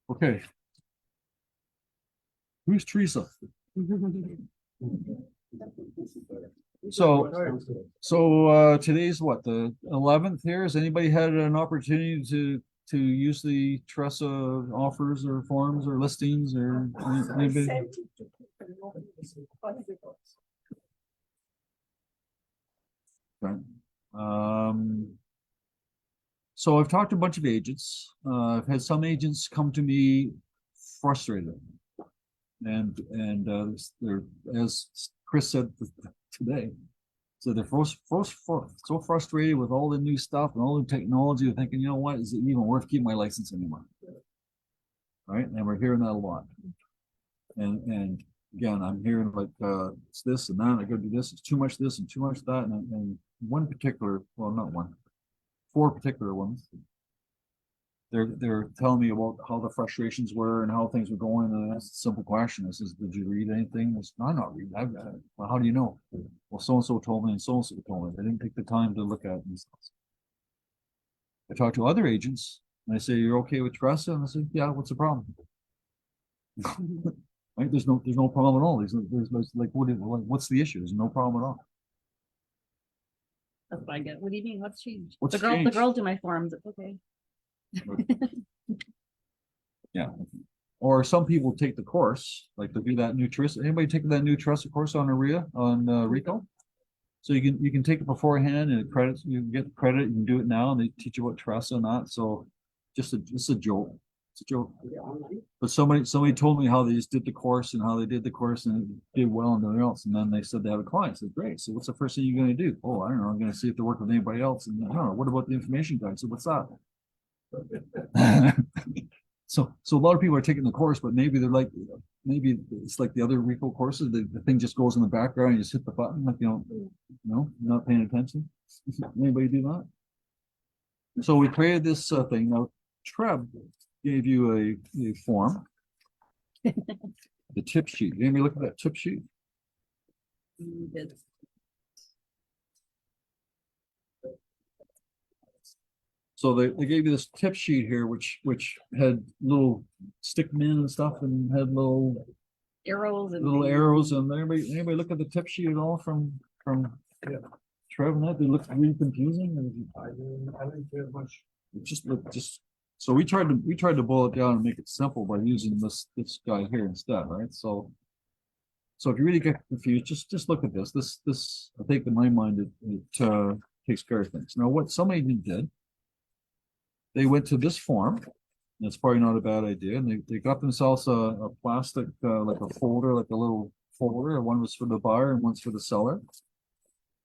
Okay. Who's Teresa? So today's what, the 11th here? Has anybody had an opportunity to use the Teresa offers or forms or listings or anybody? Right. So I've talked to a bunch of agents. I've had some agents come to me frustrated. And they're, as Chris said today, so they're so frustrated with all the new stuff and all the technology. They're thinking, you know what, is it even worth keeping my license anymore? Right, and we're hearing that a lot. And again, I'm hearing like it's this and that. I gotta do this. It's too much this and too much that. And one particular, well, not one, 4 particular ones. They're telling me about how the frustrations were and how things were going. And that's a simple question. This is, did you read anything? I'm not reading. I've got it. Well, how do you know? Well, so-and-so told me and so-and-so told me. They didn't take the time to look at it themselves. I talk to other agents and I say, you're okay with Teresa? And I say, yeah, what's the problem? Right? There's no problem at all. There's like, what's the issue? There's no problem at all. That's what I get. What do you mean? What's changed? What's The changed? girls do my forms. It's okay. Yeah. Or some people take the course, like to do that new Teresa. Anybody taking that new Teresa course on Rico? So you can take it beforehand and credits, you can get credit, you can do it now, and they teach you about Teresa and that. So just a joke. It's a joke. But somebody told me how they just did the course and how they did the course and it did well and nothing else. And then they said they have a client. I said, great. So what's the first thing you're going to do? Oh, I don't know. I'm going to see if they work with anybody else. And I don't know. What about the information guide? So what's that? So a lot of people are taking the course, but maybe they're like, maybe it's like the other Rico courses. The thing just goes in the background and you just hit the button, like, no, not paying attention. Anybody do that? So we created this thing. Now, Treb gave you a form, the tip sheet. Anybody look at that tip sheet? So they gave you this tip sheet here, which had little stickmen and stuff, and had little Arrows and arrows. And anybody look at the tip sheet at all from Trev and that? They look really confusing. I didn't hear much. It just so we tried to boil it down and make it simple by using this guy here instead, right? So if you really get confused, just look at this. This I think in my mind it takes care of things. Now what some agent did, they went to this form. That's probably not a bad idea. And they got themselves a plastic, like a folder, like a little folder. One was for the buyer and one's for the seller.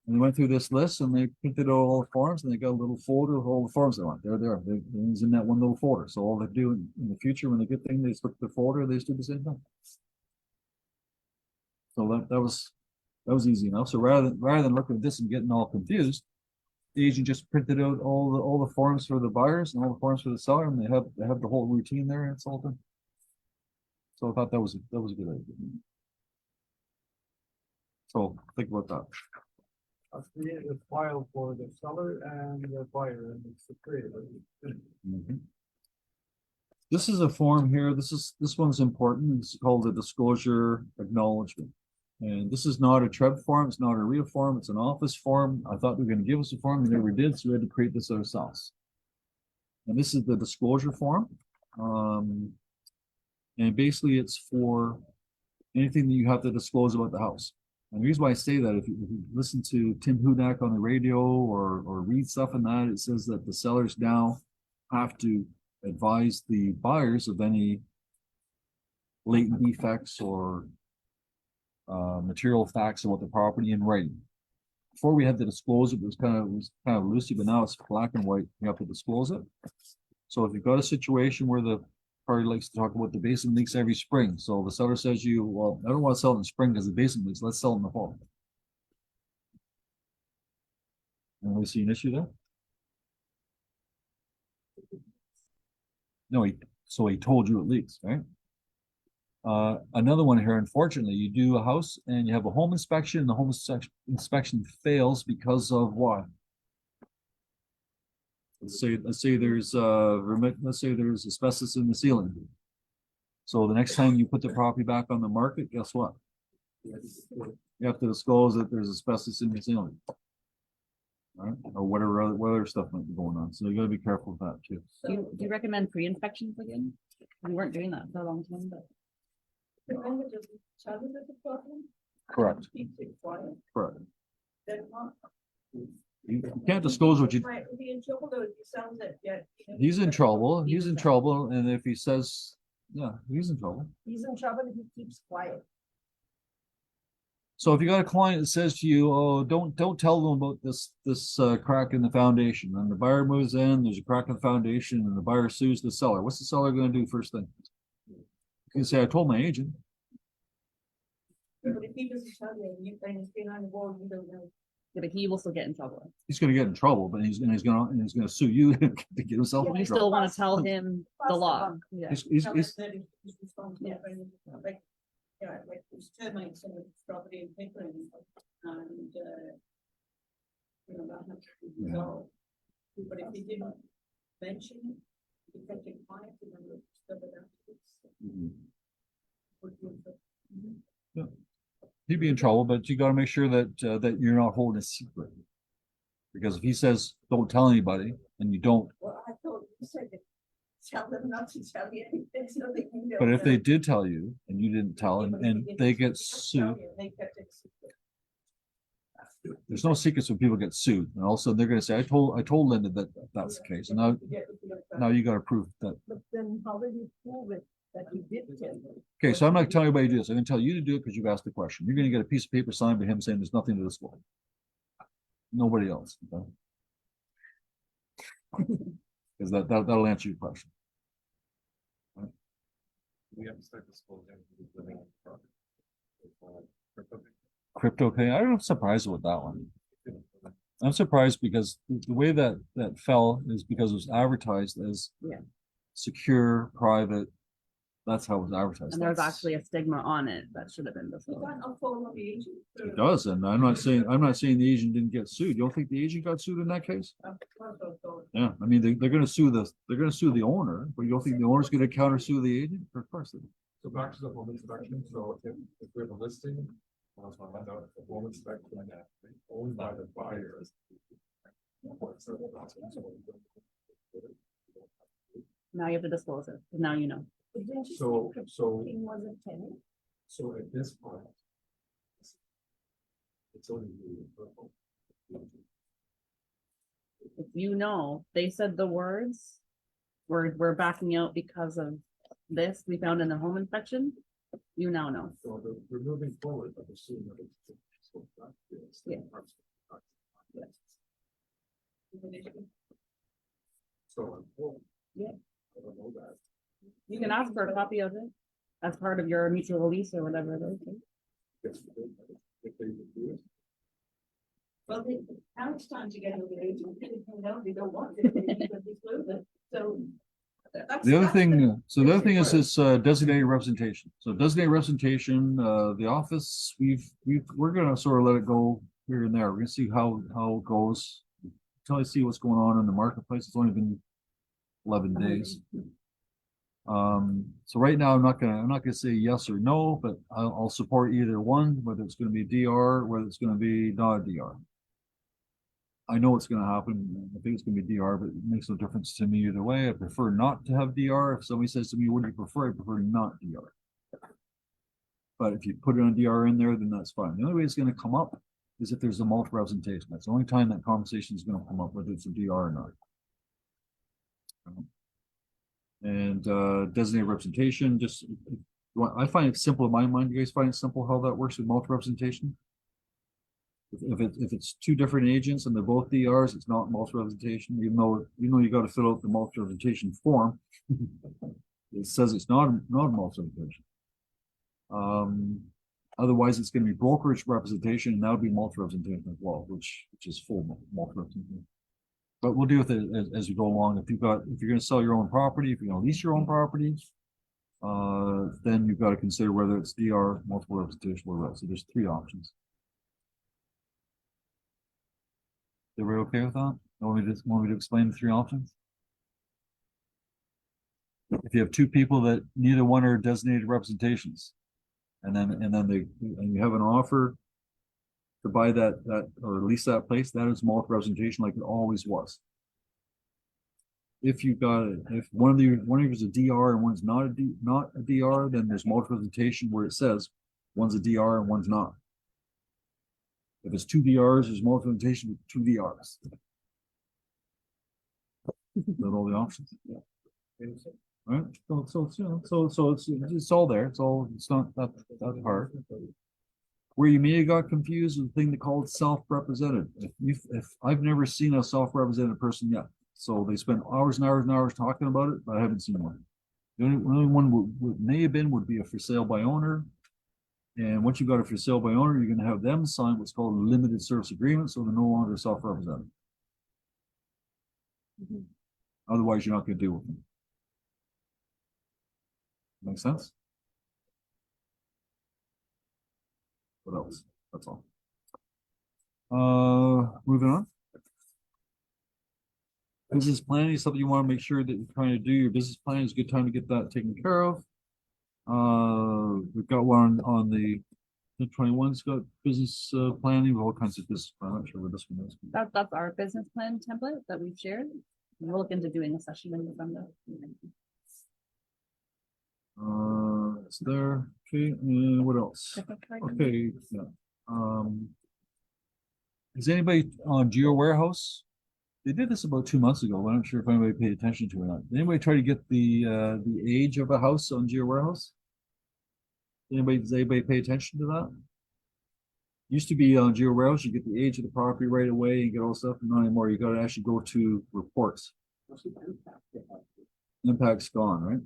And they went through this list and they printed out all the forms and they got a little folder with all the forms they want. They're there. It's in that one little folder. So all they do in the future when they get things, they just look at the folder, they just do the same thing. So that was easy enough. So rather than looking at this and getting all confused, the agent just printed out all the forms for the buyers and all the forms for the seller, and they have the whole routine there, and it's all done. So I thought that was a good idea. So think about that. I've created a file for the seller and the buyer, and it's created. This is a form here. This one's important. It's called a disclosure acknowledgement. And this is not a Trev form, it's not a Rea form, it's an office form. I thought they were going to give us a form, they never did, so we had to create this ourselves. And this is the disclosure form. And basically it's for anything that you have to disclose about the house. And the reason why I say that, if you listen to Tim Hudak on the radio or read stuff in that, it says that the sellers now have to advise the buyers of any latent defects or material facts about the property in writing. Before we had to disclose it, it was kind of loosey, but now it's black and white. You have to disclose it. So if you've got a situation where the party likes to talk about the basement leaks every spring. So the seller says to you, well, I don't want to sell it in spring because the basement leaks. Let's sell it in the fall. And we see an issue there? No, so he told you it leaks, right? Another one here, unfortunately, you do a house and you have a home inspection and the home inspection fails because of what? Let's say there's asbestos in the ceiling. So the next time you put the property back on the market, guess what? You have to disclose that there's asbestos in the ceiling. Right? Or whatever other stuff might be going on. So you gotta be careful with that too. Do you recommend pre-inspections again? We weren't doing that for a long time, but. Remember just tell you that the problem? Correct. Keep it quiet. Correct. Then what? You can't disclose what you, Might be in trouble though, it sounds like, yeah. he's in trouble, and if he says, yeah, he's in trouble. He's in trouble if he keeps quiet. So if you got a client that says to you, oh, don't tell them about this crack in the foundation, and the buyer moves in, there's a crack in the foundation, and the buyer sues the seller, what's the seller gonna do first thing? You can say, I told my agent. But if he doesn't tell you, you and it's behind the wall, you don't know. Yeah, but he will still get in trouble. He's gonna get in trouble, but he's gonna sue you to get himself You in still trouble. want to tell him the law. Yeah. He's, Tell he's, us that he's responsible for anything, like, yeah, like there's termites in the property in Pickering, and, you know, that has to be resolved. But if he didn't mention it, he kept it quiet, and then we discovered afterwards. Would you- he'd be in trouble, but you gotta make sure that that you're not holding a secret. Because if he says, don't tell anybody, and you don't, Well, I thought you said that, tell them not to tell you anything, so they can go. but if they did tell you and you didn't tell, and they get sued, They kept it secret. there's no secrets when people get sued, and all of a sudden they're gonna say, I told Linda that that's the case, and now you gotta prove that. But then how will you prove it that he did tell you? Okay, so I'm not telling anybody to do this, I'm gonna tell you to do it because you've asked the question, you're gonna get a piece of paper signed by him saying there's nothing to disclose. Nobody else, okay? Because that'll answer your question. We have to start disclosing who's living in the property. Crypto pay, I'm surprised with that one. I'm surprised because the way that fell is because it was advertised as Yeah. secure, private. That's how it was advertised. And there's actually a stigma on it that should have been You disclosed. can't follow the agent. It does, and I'm not saying the agent didn't get sued. You don't think the agent got sued in that case? Yeah, I mean, they're gonna sue the owner, but you don't think the owner's gonna counter sue the agent? Of course they do. So back to the home inspection, so if we have a listing, I was gonna find out if the home inspection owned by the buyer. Now you have to disclose it, 'cause now you know. So- He was a tenant. So at this point. It's only. If you know, they said the words, we're backing out because of this we found in the home inspection, you now know. So we're moving forward, but assuming that it's. Yeah. So. Yeah. I don't know that. You can ask for a copy of it as part of your mutual release or whatever it is. If they do it. Well, now it's time to get over the agent, they don't want it, they need to disclose it, so. The other thing is this designated representation. So designated representation, the office, we're gonna sort of let it go here and there. We're gonna see how it goes. Until I see what's going on in the marketplace. It's only been 11 days. So right now I'm not gonna say yes or no, but I'll support either one, whether it's gonna be DR, whether it's gonna be not a DR. I know what's gonna happen. I think it's gonna be DR, but it makes no difference to me either way. I prefer not to have DR. If somebody says to me, what do you prefer? I prefer not DR. But if you put it on DR in there, then that's fine. The only way it's gonna come up is if there's a multiple representation. That's the only time that conversation is gonna come up, whether it's a DR or not. And designated representation, just I find it simple in my mind. You guys find it simple how that works with multiple representation? If it's two different agents and they're both DRs, it's not multiple representation, even though you got to fill out the multiple representation form. It says it's not a multi-representation. Otherwise, it's gonna be brokerage representation, and that'll be multi-representation as well, which is full multi-representation. But we'll deal with it as we go along. If you're gonna sell your own property, if you're gonna lease your own property, then you've got to consider whether it's DR, multiple representation, or rep. So there's 3 options. Everybody okay with that? Want me to explain the 3 options? If you have 2 people that neither one are designated representations, and you have an offer to buy that or lease that place, that is multiple representation like it always was. If one of you is a DR and one's not a DR, then there's multiple representation where it says one's a DR and one's not. If it's 2 DRs, there's multiple representation with 2 DRs. Those are all the options. Yeah. Right. So it's all there. It's not that hard. Where you may have got confused is the thing they called self-represented. If I've never seen a self-represented person yet, so they spend hours and hours and hours talking about it, but I haven't seen one. The only one would be a for sale by owner. And once you've got a for sale by owner, you're going to have them sign what's called a limited service agreement, so they're no longer self-represented. Otherwise, you're not going to deal with them. Make sense? What else? That's all. Moving on. Business planning is something you want to make sure that you're trying to do. Your business plan is a good time to get that taken care of. We've got one on the 21's got business planning with all kinds of business. I'm not sure what this one is. That's our business plan template that we've shared. We'll look into doing a session in November. It's there. Okay, what else? Okay, yeah. Is anybody on Geo Warehouse? They did this about 2 months ago. I'm not sure if anybody paid attention to it or not. Did anybody try to get the age of a house on Geo Warehouse? Does anybody pay attention to that? Used to be on Geo Warehouse, you get the age of the property right away and get all stuff, and not anymore. You got to actually go to reports. Impact's gone, right?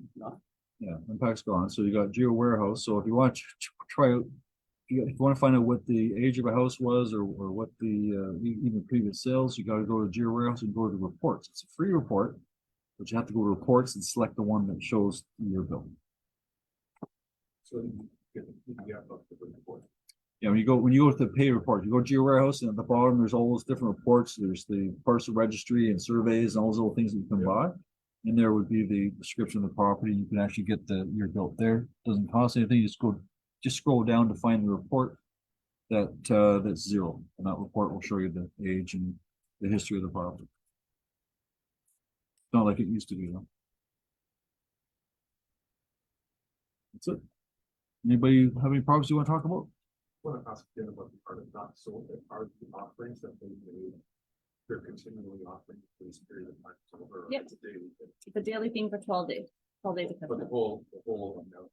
Yeah, impact's gone. So you got Geo Warehouse. So if you want to try out, if you want to find out what the age of a house was or what the even previous sales, you got to go to Geo Warehouse and go to the reports. It's a free report, but you have to go to reports and select the one that shows your building. So you get the PDF of the report. Yeah, when you go to the pay report, you go to Geo Warehouse, and at the bottom there's all those different reports. There's the parcel registry and surveys and all those little things that you can buy. And there would be the description of the property. You can actually get your built there. Doesn't cost anything. You just scroll down to find the report that's 0, and that report will show you the age and the history of the property. It's not like it used to be, though. That's it. Anybody have any problems you want to talk about? I want to ask again about the part of not sold, the part of the offerings that they're continually offering for this period of time. Over Yep. it's a daily thing. It's a daily thing for 12 days. 12 days. But the whole amount.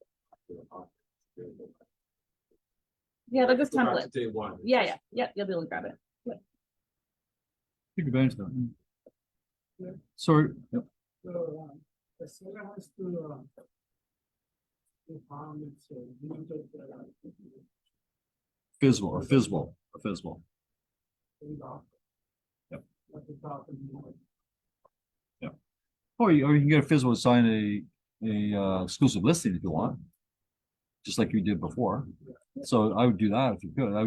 Yeah, they're just Go back to templates. Day 1. Yeah, you'll be able to grab it. Take advantage of that. Sorry. Yep. So, the seller has to farm its limited, Fizzball. Yep. Yep. Or you can get a Fizzball to sign a exclusive listing if you want, just like you did before. So I would do that if you could. I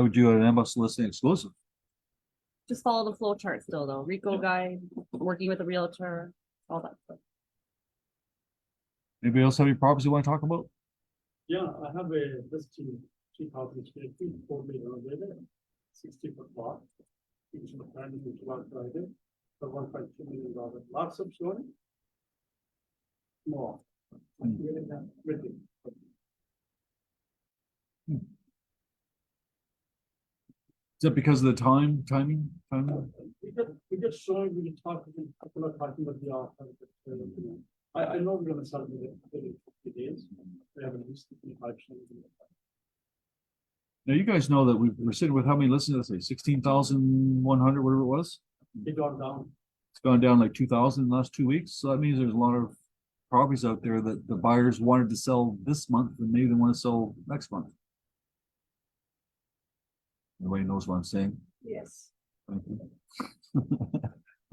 would do an MS listing exclusive. Just follow the flow chart still though. RICO guide, working with a realtor, all that stuff. Anybody else have any properties you want to talk about? yeah, I have this 2,000 square feet, 4 million elevator, 60-foot lot. It's in the plan, which was Friday, for $1.2 million. Lots of showing. More. With it. Is that because of the timing? We get showing, we talk, people are talking about the offer. I know we're gonna start with it in 50 days. We have at least 55 showings. Now you guys know that we're sitting with how many listings? Let's say 16,100, whatever it was. They got down. It's gone down like 2,000 in the last 2 weeks. So that means there's a lot of properties out there that the buyers wanted to sell this month and maybe they want to sell next month. Everybody knows what I'm saying. Yes.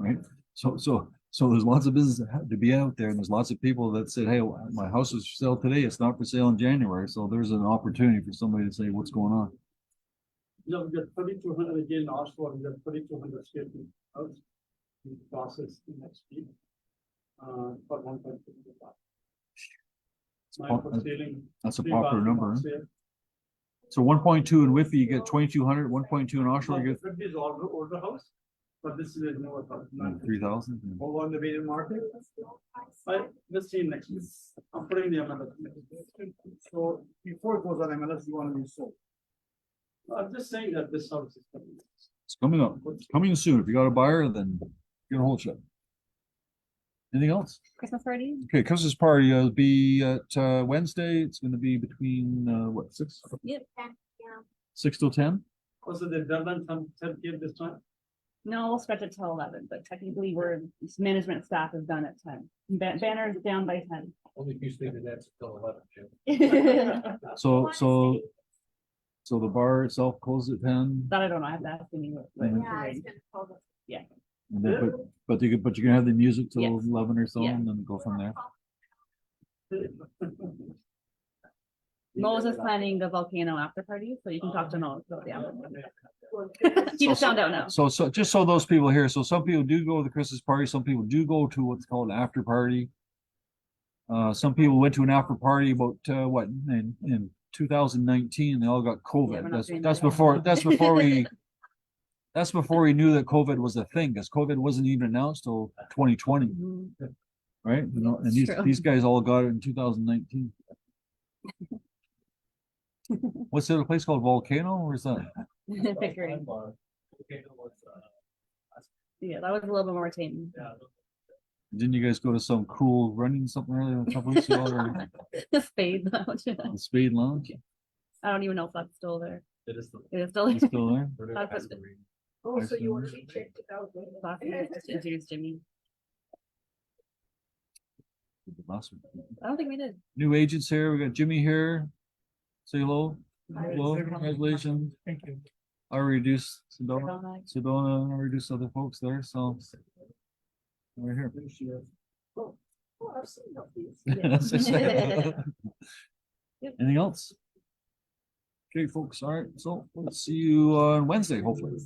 Right? So there's lots of business to be out there and there's lots of people that said, hey, my house is for sale today. It's not for sale in January. So there's an opportunity for somebody to say, what's going on? Yeah, we got 3,200 again, asked for, we got 3,200 square feet house. We process the next week. For 1.2. That's a popular number. Huh? So 1.2 in Whitby, you get 2,200, 1.2 in Oshawa, you get Whitby is older house, but this is a newer house. 3,000. Over on the Canadian market. Let's see next week. I'm putting the MLS. So before it goes on MLS, you want to be sold. I'm just saying that this house is coming. It's coming up. It's coming soon. If you got a buyer, then get a hold of it. Anything else? Christmas party? Okay, Christmas party will be at Wednesday. It's going to be between what 6? Yep. 6 till 10. Also, the deadline 10 p.m. this time. No, we'll stretch it till 11, but technically management staff is done at 10. Banner is down by 10. Only if you stay in that till 11, Jim. So the bar itself closes at 10. That I don't know. I have to ask him. Yeah. And then, but you can have the music till Yes. 11 or so, Yeah. and then go from there. Mo's is planning the volcano after party, so you can talk to Mo about the after. He just found out now. So just so those people here, so some people do go to the Christmas party, some people do go to what's called an after party. Some people went to an after party about what in 2019, they all got Yeah, we're COVID. not doing That's that. before we knew that COVID was a thing, because COVID wasn't even announced till 2020, Mhm. right? You know, and It's true. these guys all got it in 2019. What's the other place called Volcano, or is that? Pickering. Yeah, that was a little bit more tame. Didn't you guys go to some cool running something earlier a couple weeks ago, or Spade Lounge. the Spade Lounge? I don't even know if that's still there. It is the. It is still It's there. still there? That's what- Oh, so you want to be checked it out. Last year, just introduced Jimmy. Last one. I don't think we did. New agents here. We got Jimmy here. Say hello. Hi. Hello. Congratulations. Thank you. I reduced Sedona. Sedona. I reduced other folks there. So we're here. Oh, I've seen of these. Yep. Anything else? Okay, folks. All right. So we'll see you on Wednesday, hopefully.